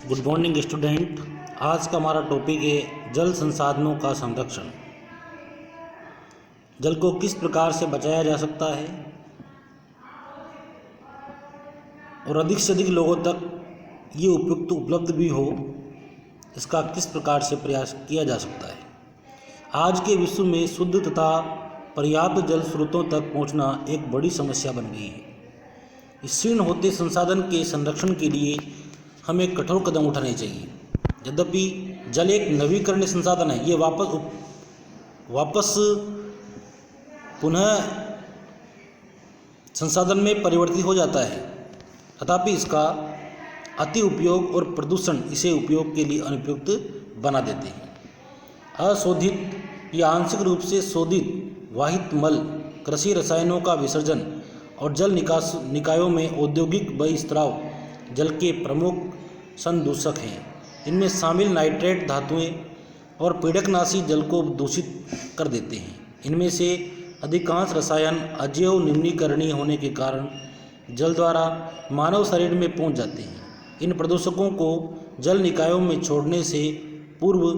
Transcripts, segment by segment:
Good morning student. आज का हमारा टॉपिक है जल संसाधनों का संरक्षण। जल को किस प्रकार से बचाया जा सकता है और अधिक से अधिक लोगों तक ये उपयुक्त उपलब्ध भी हो, इसका किस प्रकार से प्रयास किया जा सकता है। आज के विश्व में शुद्ध तथा पर्याप्त जल स्रोतों तक पहुंचना एक बड़ी समस्या बन गई है। इस क्षीण होते संसाधन के संरक्षण के लिए हमें कठोर कदम उठाने चाहिए। यद्यपि जल एक नवीकरणीय संसाधन है, ये वापस पुनः संसाधन में परिवर्तित हो जाता है, तथापि इसका अति उपयोग और प्रदूषण इसे उपयोग के लिए अनुपयुक्त बना देते हैं। अशोधित या आंशिक रूप से शोधित वाहित मल, कृषि रसायनों का विसर्जन और जल निकास निकायों में औद्योगिक बहिस्त्राव जल के प्रमुख संदूषक हैं। इनमें शामिल नाइट्रेट धातुएं और पीड़कनाशी जल को दूषित कर देते हैं। इनमें से अधिकांश रसायन अजैव निम्नीकरणीय होने के कारण जल द्वारा मानव शरीर में पहुंच जाते हैं। इन प्रदूषकों को जल निकायों में छोड़ने से पूर्व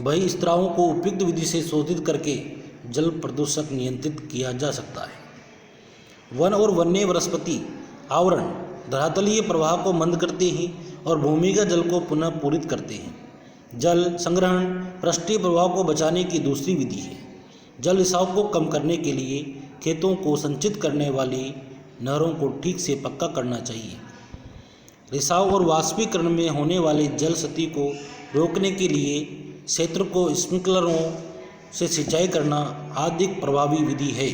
बहिस्त्रावों को उपयुक्त विधि से शोधित करके जल प्रदूषक नियंत्रित किया जा सकता है। वन और वन्य वनस्पति आवरण धरातलीय प्रवाह को मंद करते हैं और भूमिगत जल को पुनः पूरित करते हैं। जल संग्रहण पृष्ठीय प्रवाह को बचाने की दूसरी विधि है। जल रिसाव को कम करने के लिए खेतों को संचित करने वाली नहरों को ठीक से पक्का करना चाहिए। रिसाव और वाष्पीकरण में होने वाले जल क्षति को रोकने के लिए क्षेत्र को स्प्रिंकलरों से सिंचाई करना अधिक प्रभावी विधि है।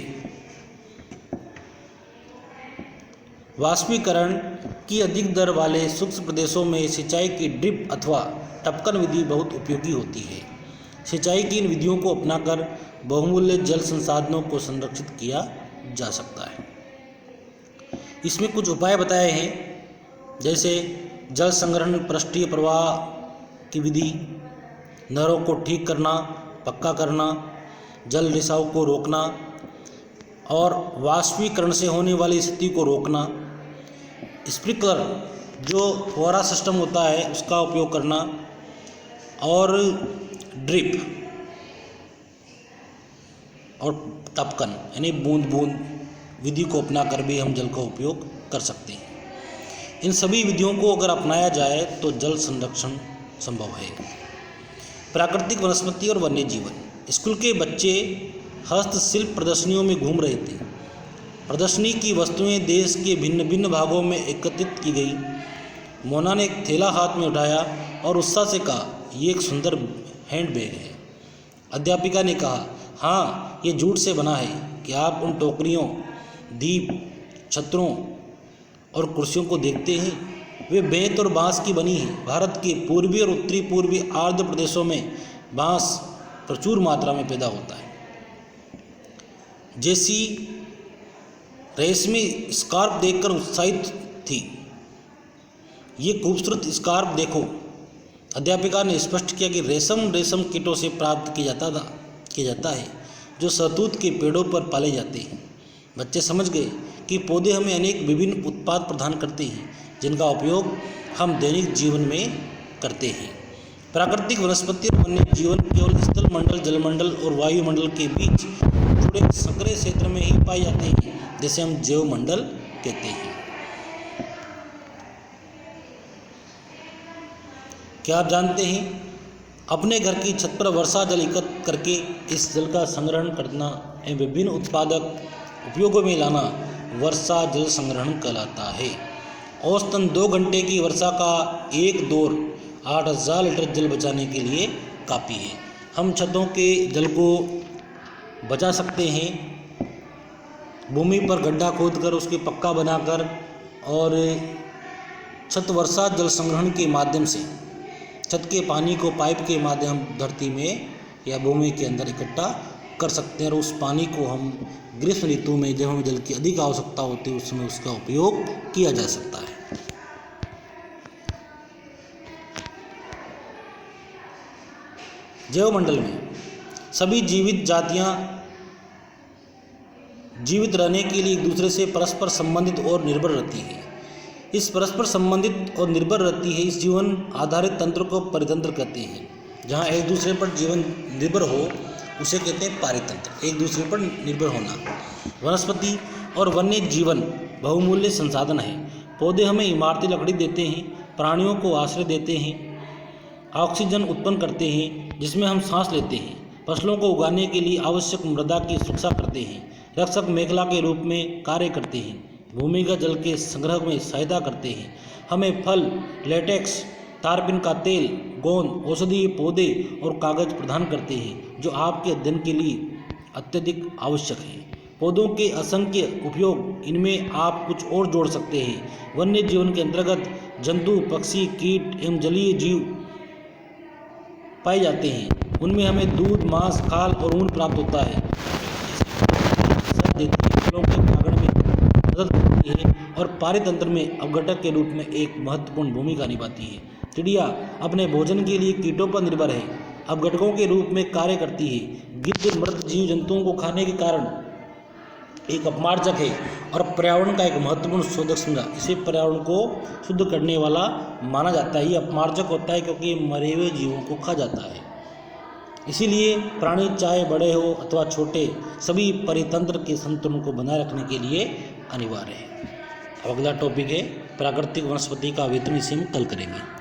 वाष्पीकरण की अधिक दर वाले शुष्क प्रदेशों में सिंचाई की ड्रिप अथवा टपकन विधि बहुत उपयोगी होती है। सिंचाई की इन विधियों को अपनाकर बहुमूल्य जल संसाधनों को संरक्षित किया जा सकता है। इसमें कुछ उपाय बताए हैं, जैसे जल संग्रहण पृष्ठीय प्रवाह की विधि, नहरों को ठीक करना, पक्का करना, जल रिसाव को रोकना और वाष्पीकरण से होने वाली स्थिति को रोकना, स्प्रिंकलर जो फुहारा सिस्टम होता है उसका उपयोग करना और ड्रिप और टपकन यानी बूंद बूंद विधि को अपनाकर भी हम जल का उपयोग कर सकते हैं। इन सभी विधियों को अगर अपनाया जाए तो जल संरक्षण संभव है। प्राकृतिक वनस्पति और वन्य जीवन। स्कूल के बच्चे हस्तशिल्प प्रदर्शनियों में घूम रहे थे। प्रदर्शनी की वस्तुएं देश के भिन्न भिन्न भागों में एकत्रित की गई। मोना ने एक थैला हाथ में उठाया और उत्साह से कहा, ये एक सुंदर हैंडबैग है। अध्यापिका ने कहा, हाँ, ये जूट से बना है। क्या आप उन टोकरियों, दीप, छत्रों और कुर्सियों को देखते हैं? वे बेंत और बांस की बनी हैं। भारत के पूर्वी और उत्तरी पूर्वी आर्द्र प्रदेशों में बांस प्रचुर मात्रा में पैदा होता है। जैसी रेशमी स्कार्फ देखकर उत्साहित थी। ये खूबसूरत स्कार्फ देखो। अध्यापिका ने स्पष्ट किया कि रेशम कीटों से प्राप्त किया जाता है जो शहतूत के पेड़ों पर पाले जाते हैं। बच्चे समझ गए कि पौधे हमें अनेक विभिन्न उत्पाद प्रदान करते हैं जिनका उपयोग हम दैनिक जीवन में करते हैं। प्राकृतिक वनस्पति और वन्य जीवन केवल स्थल मंडल, जलमंडल और वायुमंडल के बीच जुड़े संकरे क्षेत्र में ही पाए जाते हैं, जिसे हम जैव मंडल कहते हैं। क्या आप जानते हैं, अपने घर की छत पर वर्षा जल एकत्र करके इस जल का संग्रहण करना एवं विभिन्न उत्पादक उपयोगों में लाना वर्षा जल संग्रहण कहलाता है। औसतन 2 घंटे की वर्षा का एक दौर 8000 लीटर जल बचाने के लिए काफ़ी है। हम छतों के जल को बचा सकते हैं भूमि पर गड्ढा खोदकर उसके पक्का बनाकर, और छत वर्षा जल संग्रहण के माध्यम से छत के पानी को पाइप के माध्यम धरती में या भूमि के अंदर इकट्ठा कर सकते हैं और उस पानी को हम ग्रीष्म ऋतु में जब हमें जल की अधिक आवश्यकता होती है उस समय उसका उपयोग किया जा सकता है। जैवमंडल में सभी जीवित जातियां जीवित रहने के लिए एक दूसरे से परस्पर संबंधित और निर्भर रहती है। इस परस्पर संबंधित और निर्भर रहती है इस जीवन आधारित तंत्र को परितंत्र कहते हैं। जहाँ एक दूसरे पर जीवन निर्भर हो उसे कहते हैं पारितंत्र, एक दूसरे पर निर्भर होना। वनस्पति और वन्य जीवन बहुमूल्य संसाधन है। पौधे हमें इमारती लकड़ी देते हैं, प्राणियों को आश्रय देते हैं, ऑक्सीजन उत्पन्न करते हैं जिसमें हम सांस लेते हैं, फसलों को उगाने के लिए आवश्यक मृदा की सुरक्षा करते हैं, रक्षक मेखला के रूप में कार्य करते हैं, भूमिगत जल के संग्रह में सहायता करते हैं, हमें फल, लेटेक्स, तारपिन का तेल, गोंद, औषधीय पौधे और कागज प्रदान करते हैं जो आपके अध्ययन के लिए अत्यधिक आवश्यक है। पौधों के असंख्य उपयोग, इनमें आप कुछ और जोड़ सकते हैं। वन्य जीवन के अंतर्गत जंतु, पक्षी, कीट एवं जलीय जीव पाए जाते हैं। उनमें हमें दूध, मांस, खाल और ऊन प्राप्त होता है। फलों के परागण में मदद करती है और पारितंत्र में अवघटक के रूप में एक महत्वपूर्ण भूमिका निभाती है। चिड़िया अपने भोजन के लिए कीटों पर निर्भर है, अवघटकों के रूप में कार्य करती है। गिद्ध मृत जीव जंतुओं को खाने के कारण एक अपमार्जक है और पर्यावरण का एक महत्वपूर्ण शोधक समझा। इसे पर्यावरण को शुद्ध करने वाला माना जाता है। ये अपमार्जक होता है क्योंकि ये मरे हुए जीवों को खा जाता है। इसीलिए प्राणी चाहे बड़े हो अथवा छोटे, सभी परितंत्र के संतुलन को बनाए रखने के लिए अनिवार्य है। अब अगला टॉपिक है प्राकृतिक वनस्पति का वितरण, इसे हम कल करेंगे।